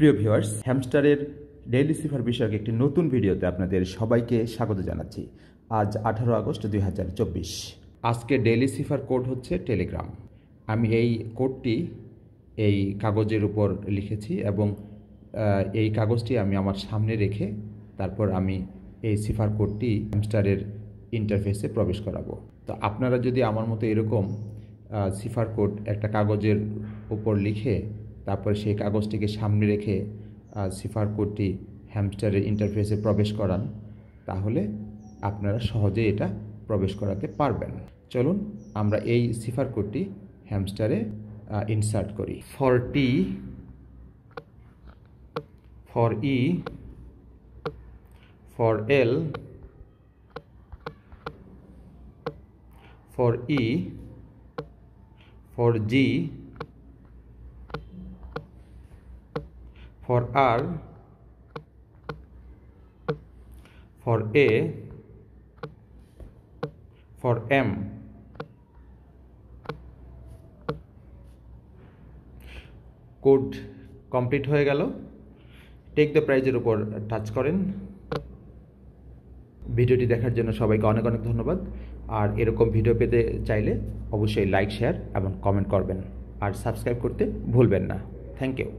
প্রিয় viewers, হ্যামস্টারের daily সিফার বিষয়ক একটি নতুন ভিডিওতে আপনাদের সবাইকে স্বাগত জানাচ্ছি। আজ 18 আগস্ট 2024। আজকে ডেইলি সিফার কোড হচ্ছে টেলিগ্রাম। আমি এই কোডটি এই কাগজের উপর লিখেছি এবং এই কাগজটি আমি আমার সামনে রেখে তারপর আমি এই সিফার কোডটি হ্যামস্টারের ইন্টারফেসে প্রবেশ করাবো। তো আপনারা যদি আমার মতো এরকম সিফার কোড একটা কাগজের উপর লিখে তারপর সেই কাগজটিকে সামনে রেখে সিফার কোডটি হ্যামস্টারের ইন্টারফেসে প্রবেশ করান, তাহলে আপনারা সহজে এটা প্রবেশ করাতে পারবেন। চলুন আমরা এই সিফার কোডটি হ্যামস্টারে ইনসার্ট করি। For T, for E, for L, for E, for G, for R, for A, for M. Code complete হয়ে গেল। টেক দ্য প্রাইজের উপর টাচ করেন। ভিডিওটি দেখার জন্য সবাইকে অনেক অনেক ধন্যবাদ। আর এরকম ভিডিও পেতে চাইলে অবশ্যই লাইক, শেয়ার এবং কমেন্ট করবেন, আর সাবস্ক্রাইব করতে ভুলবেন না। Thank you.